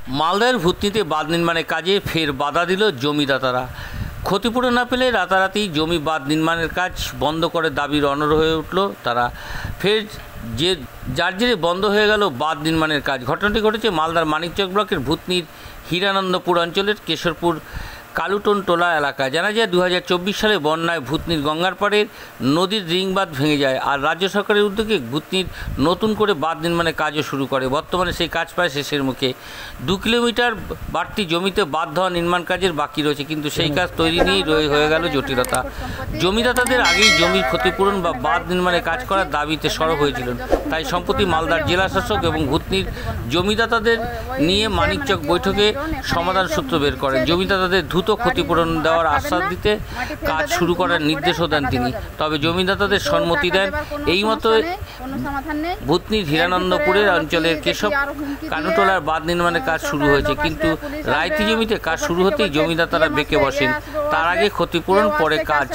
মালদার ভূতনিতে বাঁধ নির্মাণের কাজে ফের বাধা দিল জমিদাতারা। ক্ষতিপূরণ না পেলে রাতারাতি জমি বাঁধ নির্মাণের কাজ বন্ধ করে দাবির অনড় হয়ে উঠল তারা। ফের যার জেরে বন্ধ হয়ে গেল বাঁধ নির্মাণের কাজ। ঘটনাটি ঘটেছে মালদার মানিকচক ব্লকের ভূতনির হীরানন্দপুর অঞ্চলের কেশরপুর কালুটন টোলা এলাকায়। জানা যায় 2024 সালে বন্যায় ভূতনির গঙ্গার পাড়ের নদীর রিং বাঁধ ভেঙে যায়, আর রাজ্য সরকারের উদ্যোগে ভূতনির নতুন করে বাঁধ নির্মাণের কাজও শুরু করে। বর্তমানে সেই কাজ প্রায় শেষের মুখে। 2 কিলোমিটার বাড়তি জমিতে বাঁধ দেওয়া নির্মাণ কাজের বাকি রয়েছে, কিন্তু সেই কাজ তৈরি নিয়েই হয়ে গেল জটিলতা। জমিদাতাদের আগেই জমির ক্ষতিপূরণ বা বাঁধ নির্মাণের কাজ করার দাবিতে সরব হয়েছিলেন। তাই সম্প্রতি মালদার জেলা শাসক এবং ভূতনির জমিদাতাদের নিয়ে মানিকচক বৈঠকে সমাধান সূত্র বের করেন। জমিদাতাদের দ্রুত ক্ষতিপূরণ দেওয়ার আশ্বাস দিতে কাজ শুরু করার নির্দেশও দেন তিনি। তবে জমিদাতাদের সম্মতি দেন। এই মতো ভূতনির হীরানন্দপুরের অঞ্চলের কেশব কানুটোলার বাঁধ নির্মাণের কাজ শুরু হয়েছে, কিন্তু রায়তি জমিতে কাজ শুরু হতেই জমিদাতারা বেঁকে বসেন। তার আগে ক্ষতিপূরণ, পরে কাজ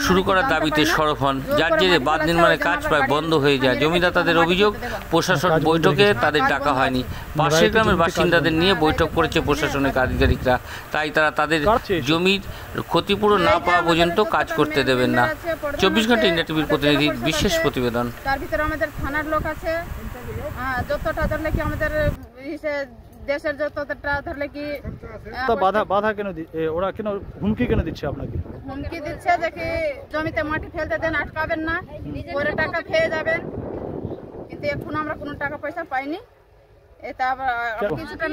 শুরু করার দাবিতে সরব হন, যার জেরে বাঁধ নির্মাণের কাজ প্রায় বন্ধ হয়ে যায়। জমিদাতাদের অভিযোগ, প্রশাসন বৈঠকে তাদের ডাকা হয়নি। পাশের গ্রামের বাসিন্দাদের নিয়ে বৈঠক করেছে প্রশাসনিক আধিকারিকরা, তাই তারা তাদের জমির ক্ষতিপূরণ না পাওয়া পর্যন্ত কাজ করতে দেবেন না। 24 ঘন্টা ইন্ডিয়া টিভির প্রতিনিধির বিশেষ প্রতিবেদন। তার ভিতরে আমাদের থানার লোক আছে, যতটা ধরলে কি আমাদের দেশের যতটা ধরলে কি বাধা কেন ওরা কেন হুমকি কেন দিচ্ছে আপনাকে? হুমকি দিচ্ছে যে কি জমিতে মাটি ফেলতে দেন, আটকাবেন না, পরে টাকা খেয়ে যাবেন। কিন্তু এখন আমরা কোনো টাকা পয়সা পাইনি। এটা আবার কিছুটা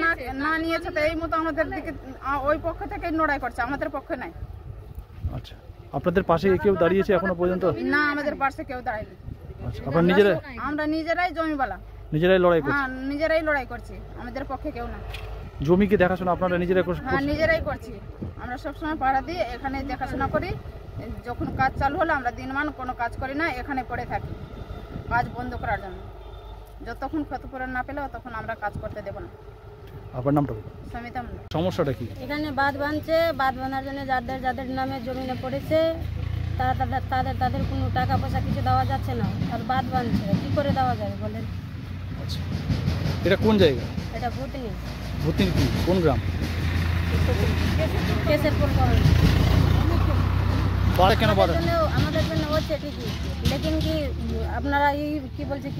না নিয়েছে, তো এই মতো আমাদের দিকে ওই পক্ষ থেকে লড়াই করছে, আমাদের পক্ষে নাই। আচ্ছা, আপনাদের পাশে কেউ দাঁড়িয়েছে এখনো পর্যন্ত? না, আমাদের পাশে কেউ দাঁড়ায়নি। আচ্ছা, আপনারা আমরা নিজেরাই জমিওয়ালা, নিজেরাই লড়াই করছি। হ্যাঁ, নিজেরাই লড়াই করছি, আমাদের পক্ষে কেউ না। জমিকে দেখাশোনা আপনারা নিজেরাই করছেন? হ্যাঁ, নিজেরাই করছি। আমরা সবসময় পাহারা দিই, এখানে দেখাশোনা করি। যখন কাজ চালু হলো আমরা দিনমান কোনো কাজ করি না, এখানে পড়ে থাকি কাজ বন্ধ করার জন্য। যতক্ষণ ক্ষতিপূরণ না পেলে তখন আমরা কাজ করতে দেব না। আপনার নামটা? সমিতা মণ্ডল। সমস্যাটা কি? এখানে বাঁধ বাঁধছে, বাঁধ বাঁধার জন্য যাদের নামে জমিনে পড়েছে তাদের কোনো টাকা পয়সা কিছু দেওয়া যাচ্ছে না, আর বাঁধ বাঁধছে, কি করে দেওয়া যাবে বলেন? আচ্ছা, এটা কোন জায়গা? এটা ভূতনি। ভূতনি কি কোন গ্রাম? কেশরপুর। আমাদের জন্য হচ্ছে ঠিকই, লেকিন কি আপনারা এই কি বলছে কি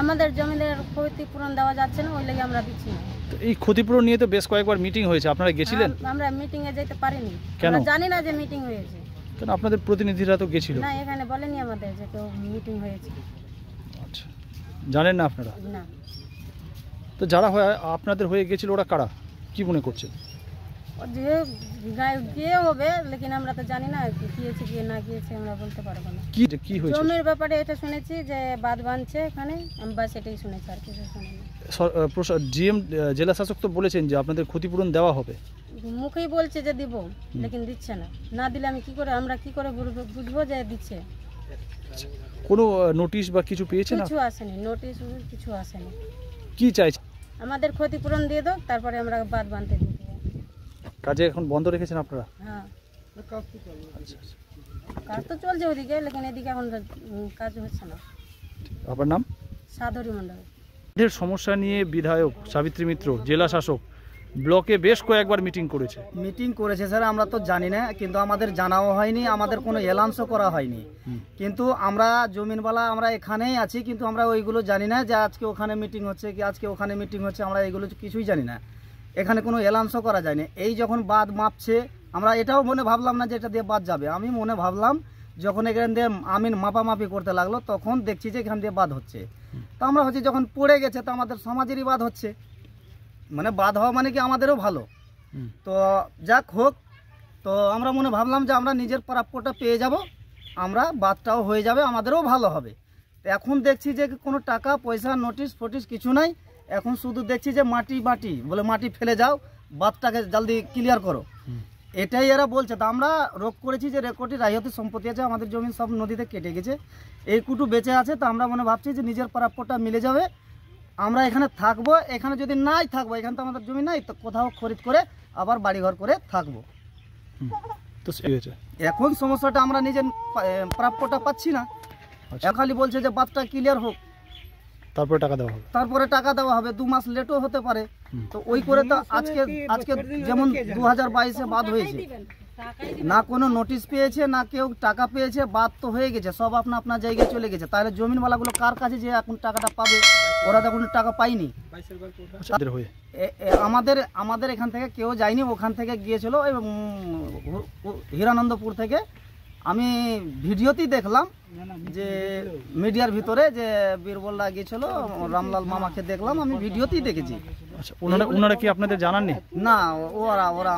আমাদের জমিদের ক্ষতিপূরণ দেওয়া যাচ্ছে না, ওই লেগে আমরা দিচ্ছি না। এই ক্ষতিপূরণ নিয়ে তো বেশ কয়েকবার মিটিং হয়েছে, আপনারা গেছিলেন? আমরা মিটিং এ যেতে পারিনি। কেন? জানি না যে মিটিং হয়েছে। কেন? আপনাদের প্রতিনিধিরা তো গেছিল। না, এখানে বলেনি আমাদের যে কেউ মিটিং হয়েছে। আচ্ছা, জানেন না আপনারা? না। তো যারা আপনাদের হয়ে গেছিল ওরা কারা, কি মনে করছেন? যে হবে, লেকিন আমরা তো জানি না গিয়েছে কি না গিয়েছে, আমরা বলতে পারবো না। কি হয়েছে? জমির ব্যাপারে এটা শুনেছি যে বাঁধ বাঁধছে এখানে, আমরা সেটাই শুনেছি, আর কিছু শুনিনি। জিএম জেলা শাসক তো বলেছেন যে আপনাদের ক্ষতিপূরণ দেওয়া হবে। মুখেই বলছে যে দিব, লেকিন দিচ্ছে না। না দিলে আমরা কি করে বুঝবো যে দিচ্ছে? কোনো নোটিশ বা কিছু পেয়েছেন? কিছু আসেনি, নোটিশ কিছু আসেনি। কি চাইছে? আমাদের ক্ষতিপূরণ দিয়ে দাও, তারপরে আমরা বাঁধ বাঁধতে দিব। কাজে এখন বন্ধ রেখেছেন আপনারা? হ্যাঁ, কাজ তো চলছে ওদিকে, লেকিন এদিকে এখন কাজ হচ্ছে না। আপনার নাম? সাধুরী মণ্ডল। এর সমস্যা নিয়ে বিধায়ক সাবিত্রী মিত্র, জেলা শাসক, ব্লকে বেশ কয়েকবার মিটিং করেছে স্যার। আমরা তো জানি না, কিন্তু আমাদের জানাও হয়নি, আমাদের কোনো এলাউন্সও করা হয়নি। কিন্তু আমরা জমিনওয়ালা, আমরা এখানেই আছি, কিন্তু আমরা ওইগুলো জানি না যে আজকে ওখানে মিটিং হচ্ছে কি আজকে ওখানে মিটিং হচ্ছে, আমরা এগুলো কিছুই জানি না। এখানে কোনো এলাউন্সও করা যায়নি। এই যখন বাঁধ মাপছে, আমরা এটাও মনে ভাবলাম না যে এটা দিয়ে বাঁধ যাবে। আমি মনে ভাবলাম যখন এখান দিয়ে মাপামাপি করতে লাগলো, তখন দেখছি যে এখান দিয়ে বাঁধ হচ্ছে। তো আমরা হচ্ছে যখন পড়ে গেছে, তো আমাদের সমাজেরই বাঁধ হচ্ছে, মানে বাঁধ হওয়া মানে কি আমাদেরও ভালো। তো যাক হোক, তো আমরা মনে ভাবলাম যে আমরা নিজের প্রাপ্যটা পেয়ে যাব, আমরা বাঁধটাও হয়ে যাবে, আমাদেরও ভালো হবে। তো এখন দেখছি যে কোনো টাকা পয়সা নোটিশ ফোটিস কিছু নাই। এখন শুধু দেখছি যে মাটি বলে মাটি ফেলে যাও, বাঁধটাকে জলদি ক্লিয়ার করো, এটাই এরা বলছে। তো আমরা রোগ করেছি যে রেকর্ডে রায়তি সম্পত্তি আছে, আমাদের জমি সব নদীতে কেটে গেছে, এইটুকু বেঁচে আছে। তো আমরা মনে ভাবছি যে নিজের প্রাপ্যটা মিলে যাবে, আমরা এখানে থাকবো। এখানে যদি নাই থাকবো, এখানে তো আমাদের জমি নাই, তো কোথাও খরিদ করে আবার বাড়িঘর করে থাকবো। তো এখন সমস্যাটা আমরা নিজের প্রাপ্যটা পাচ্ছি না, খালি বলছে যে বাঁধটা ক্লিয়ার হোক। তারপরে টাকা দেওয়া হবে। তারপরে টাকা দেওয়া হবে, 2 মাস লেটও হতে পারে। তো ওই করে তো আজকে যেমন 2022-এ বাদ হয়েছে, না কোনো নোটিশ পেয়েছে না কেউ টাকা পেয়েছে, বাদ তো হয়ে গেছে, সব আপনা আপনার জায়গায় চলে গেছে। তাহলে জমিনওয়ালাগুলো কার কাছে যে এখন টাকাটা পাবে? ওরা তো কোনো টাকা পায়নি। আমাদের এখান থেকে কেউ যায়নি, ওখান থেকে গিয়েছিল হিরানন্দপুর থেকে। আমি ভিডিওতেই দেখলাম যে মিডিয়ার ভিতরে যে বীরবলরা গিয়েছিল, রামলাল মামাকে দেখলাম, আমি ভিডিওতেই দেখেছি। আচ্ছা, ওনারা কি আপনাদের জানাননি? না, ওরা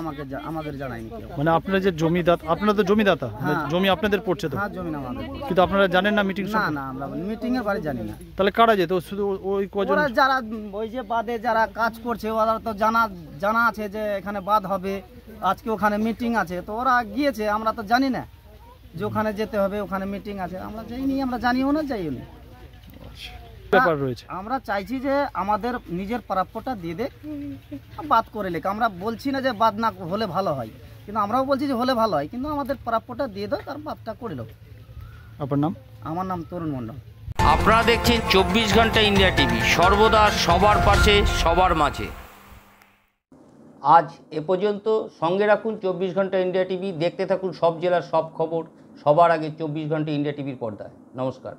আমাদের জানায়নি। মানে আপনারা যে জমিদাতা, আপনারা তো জমিদাতা, জমি আপনাদের পড়ছে তো? হ্যাঁ, জমি আমাদের। কিন্তু আপনারা জানেন না মিটিং? না, আমরা মিটিং এর বারে জানি না। তাহলে কারা যেত? শুধু ওই কজন? ওরা যারা ওই যে বাদে যারা কাজ করছে, ওরা তো জানা আছে যে এখানে বাদ হবে, আজকে ওখানে মিটিং আছে, তো ওরা গিয়েছে। আমরা তো জানি না যে ওখানে যেতে হবে, ওখানে মিটিং আছে। আমরা যাইনি, আমরা জানিও না, যাইও না। ব্যাপার রয়েছে। আমরা চাইছি যে আমাদের নিজের প্রাপ্যটা দিয়ে দে, বাদ করে লেখ। আমরা বলছি না যে বাদ না হলে ভালো হয়, কিন্তু আমরাও বলছি যে হলে ভালো হয়, কিন্তু আমাদের প্রাপ্যটা দিয়ে দাও, তার বাদটা করে দাও। আপনার নাম? আমার নাম তরুণ মণ্ডল। আপনারা দেখছেন 24 ঘন্টা ইন্ডিয়া টিভি, সর্বদা সবার পাশে, সবার মাঝে। আজ এ পর্যন্ত। সঙ্গে রাখুন 24 ঘন্টা ইন্ডিয়া টিভি। দেখতে থাকুন সব জেলার সব খবর সবার আগে 24 ঘন্টা ইন্ডিয়া টিভির পর্দায়। নমস্কার।